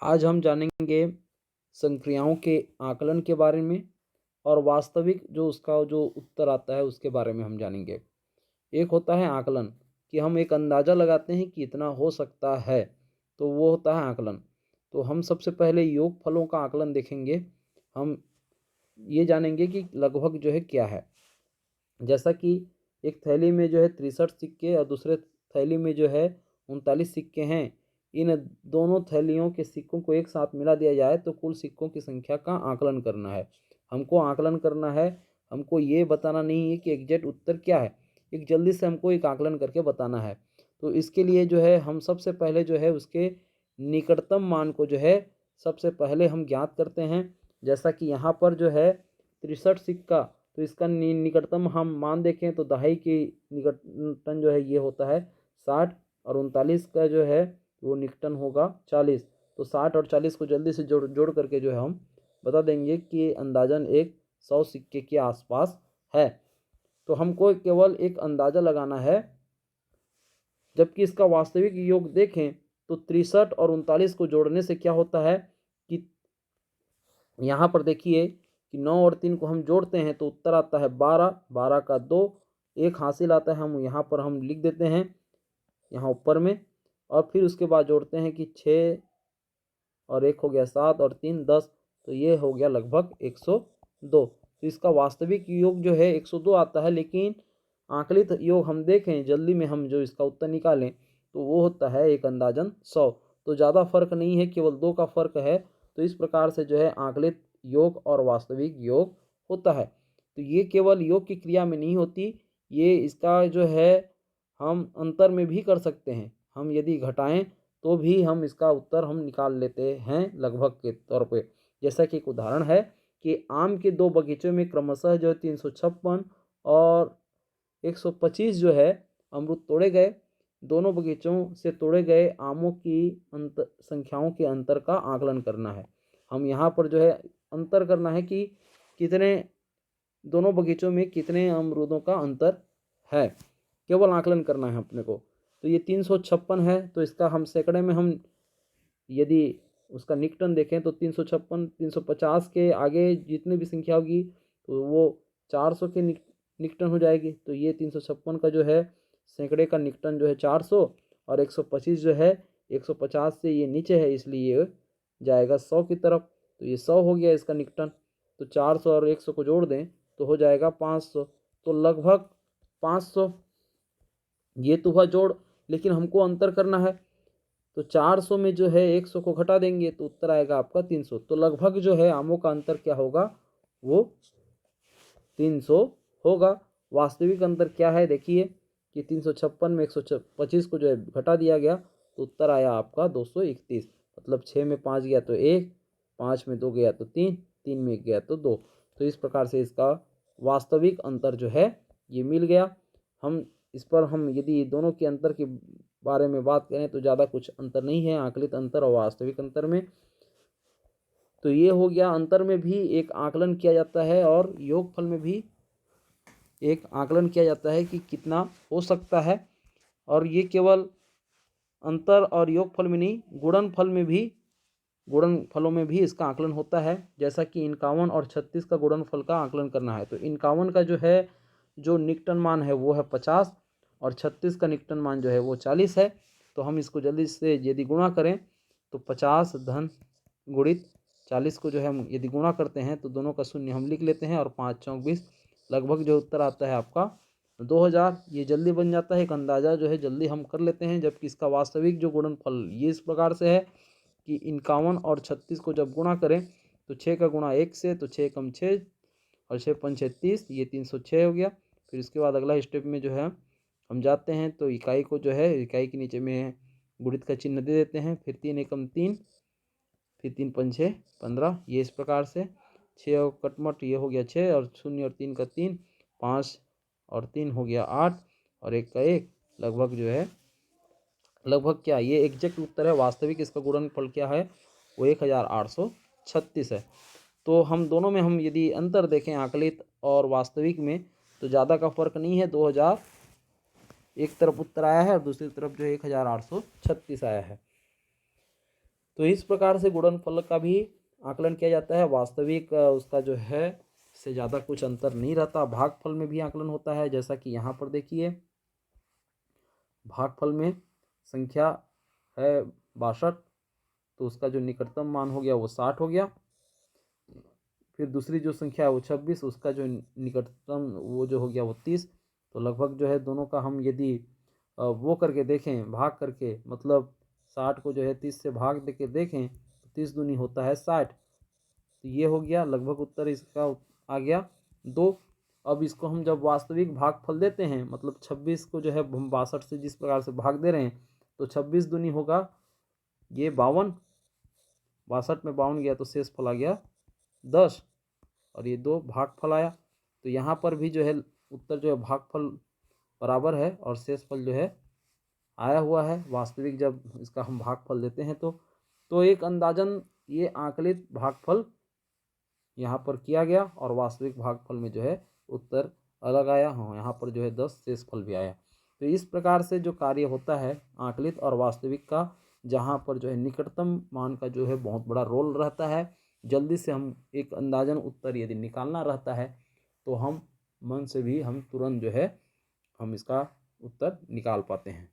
आज हम जानेंगे संक्रियाओं के आकलन के बारे में और वास्तविक जो उसका जो उत्तर आता है उसके बारे में हम जानेंगे। एक होता है आकलन कि हम एक अंदाज़ा लगाते हैं कि इतना हो सकता है, तो वो होता है आकलन। तो हम सबसे पहले योग फलों का आकलन देखेंगे। हम ये जानेंगे कि लगभग जो है क्या है। जैसा कि एक थैली में जो है 63 सिक्के और दूसरे थैली में जो है 39 सिक्के हैं। इन दोनों थैलियों के सिक्कों को एक साथ मिला दिया जाए तो कुल सिक्कों की संख्या का आकलन करना है। हमको आकलन करना है, हमको ये बताना नहीं है कि एग्जैक्ट उत्तर क्या है, एक जल्दी से हमको एक आकलन करके बताना है। तो इसके लिए जो है हम सबसे पहले जो है उसके निकटतम मान को जो है सबसे पहले हम ज्ञात करते हैं। जैसा कि यहाँ पर जो है 63 सिक्का, तो इसका निकटतम हम मान देखें तो दहाई की निकटतम जो है ये होता है 60 और 39 का जो है वो निकटन होगा 40। तो 60 और 40 को जल्दी से जोड़ जोड़ करके जो है हम बता देंगे कि अंदाजन एक 100 सिक्के के आसपास है। तो हमको केवल एक अंदाज़ा लगाना है, जबकि इसका वास्तविक योग देखें तो 63 और 39 को जोड़ने से क्या होता है कि यहाँ पर देखिए कि 9 और 3 को हम जोड़ते हैं तो उत्तर आता है 12, 12 का 2, एक हासिल आता है। हम यहाँ पर हम लिख देते हैं यहाँ ऊपर में, और फिर उसके बाद जोड़ते हैं कि 6 और 1 हो गया 7 और 3 10, तो ये हो गया लगभग 102। तो इसका वास्तविक योग जो है 102 आता है, लेकिन आकलित योग हम देखें जल्दी में हम जो इसका उत्तर निकालें तो वो होता है एक अंदाजन 100। तो ज़्यादा फर्क नहीं है, केवल 2 का फर्क है। तो इस प्रकार से जो है आकलित योग और वास्तविक योग होता है। तो ये केवल योग की क्रिया में नहीं होती, ये इसका जो है हम अंतर में भी कर सकते हैं। हम यदि घटाएं तो भी हम इसका उत्तर हम निकाल लेते हैं लगभग के तौर पे। जैसा कि एक उदाहरण है कि आम के 2 बगीचों में क्रमशः जो है 356 और 125 जो है अमरूद तोड़े गए। दोनों बगीचों से तोड़े गए आमों की संख्याओं के अंतर का आकलन करना है। हम यहाँ पर जो है अंतर करना है कि कितने दोनों बगीचों में कितने अमरूदों का अंतर है, केवल आकलन करना है अपने को। तो ये 356 है, तो इसका हम सैकड़े में हम यदि उसका निकटन देखें तो 356 350 के आगे जितनी भी संख्या होगी तो वो 400 के निकटन हो जाएगी। तो ये 356 का जो है सैकड़े का निकटन जो है 400, और 125 जो है 150 से ये नीचे है, इसलिए ये जाएगा 100 की तरफ। तो ये 100 हो गया इसका निकटन। तो 400 और 100 को जोड़ दें तो हो जाएगा 500। तो लगभग 500 ये तो हुआ जोड़, लेकिन हमको अंतर करना है। तो 400 में जो है 100 को घटा देंगे तो उत्तर आएगा आपका 300। तो लगभग जो है आमों का अंतर क्या होगा, वो 300 होगा। वास्तविक अंतर क्या है देखिए कि 356 में 125 को जो है घटा दिया गया तो उत्तर आया आपका 231। मतलब 6 में 5 गया तो 1, 5 में 2 गया तो 3, 3 में 1 गया तो 2। तो इस प्रकार से इसका वास्तविक अंतर जो है ये मिल गया। हम इस पर हम यदि दोनों के अंतर के बारे में बात करें तो ज़्यादा कुछ अंतर नहीं है आकलित अंतर और वास्तविक अंतर में। तो ये हो गया, अंतर में भी एक आकलन किया जाता है और योगफल में भी एक आकलन किया जाता है कि कितना हो सकता है। और ये केवल अंतर और योगफल में नहीं, गुणनफल में भी, गुणनफलों में भी इसका आकलन होता है। जैसा कि 51 और 36 का गुणनफल का आकलन करना है तो 51 का जो है जो निकटन मान है वो है 50 और 36 का निकटन मान जो है वो 40 है। तो हम इसको जल्दी से यदि गुणा करें तो 50 धन गुणित 40 को जो है हम यदि गुणा करते हैं तो दोनों का शून्य हम लिख लेते हैं और 5 चौक 20, लगभग जो उत्तर आता है आपका 2000। ये जल्दी बन जाता है, एक अंदाज़ा जो है जल्दी हम कर लेते हैं। जबकि इसका वास्तविक जो गुणनफल ये इस प्रकार से है कि 51 और 36 को जब गुणा करें तो 6 का गुणा 1 से, तो 6 कम 6 और 6 पंच 30, ये 306 हो गया। फिर इसके बाद अगला स्टेप में जो है हम जाते हैं तो इकाई को जो है इकाई के नीचे में गुणित का चिन्ह दे देते हैं। फिर 3 एकम 3, फिर 3 पंचे 15, ये इस प्रकार से 6 और कटमट ये हो गया 6 और 0 और 3 का 3, 5 और 3 हो गया 8 और 1 का 1, लगभग जो है लगभग क्या ये एग्जैक्ट उत्तर है। वास्तविक इसका गुणनफल क्या है वो 1836 है। तो हम दोनों में हम यदि अंतर देखें आकलित और वास्तविक में तो ज़्यादा का फर्क नहीं है। 2000 एक तरफ उत्तर आया है और दूसरी तरफ जो है 1836 आया है। तो इस प्रकार से गुणनफल का भी आकलन किया जाता है। वास्तविक उसका जो है से ज़्यादा कुछ अंतर नहीं रहता। भागफल में भी आकलन होता है, जैसा कि यहाँ पर देखिए भागफल में संख्या है 62, तो उसका जो निकटतम मान हो गया वो 60 हो गया। फिर दूसरी जो संख्या है वो 26, उसका जो निकटतम वो जो हो गया वो 30। तो लगभग जो है दोनों का हम यदि वो करके देखें, भाग करके, मतलब 60 को जो है 30 से भाग देके देखें तो 30 दूनी होता है 60। तो ये हो गया लगभग उत्तर इसका आ गया 2। अब इसको हम जब वास्तविक भागफल देते हैं, मतलब 26 को जो है हम 62 से जिस प्रकार से भाग दे रहे हैं, तो 26 दूनी होगा ये 52, 62 में 52 गया तो शेष फल आ गया 10, और ये 2 भागफल आया। तो यहाँ पर भी जो है उत्तर जो है भागफल बराबर है और शेषफल जो है आया हुआ है वास्तविक जब इसका हम भागफल देते हैं तो एक अंदाजन ये आकलित भागफल यहाँ पर किया गया और वास्तविक भागफल में जो है उत्तर अलग आया। हाँ, यहाँ पर जो है 10 शेषफल भी आया। तो इस प्रकार से जो कार्य होता है आकलित और वास्तविक का, जहाँ पर जो है निकटतम मान का जो है बहुत बड़ा रोल रहता है। जल्दी से हम एक अंदाजन उत्तर यदि निकालना रहता है तो हम मन से भी हम तुरंत जो है हम इसका उत्तर निकाल पाते हैं।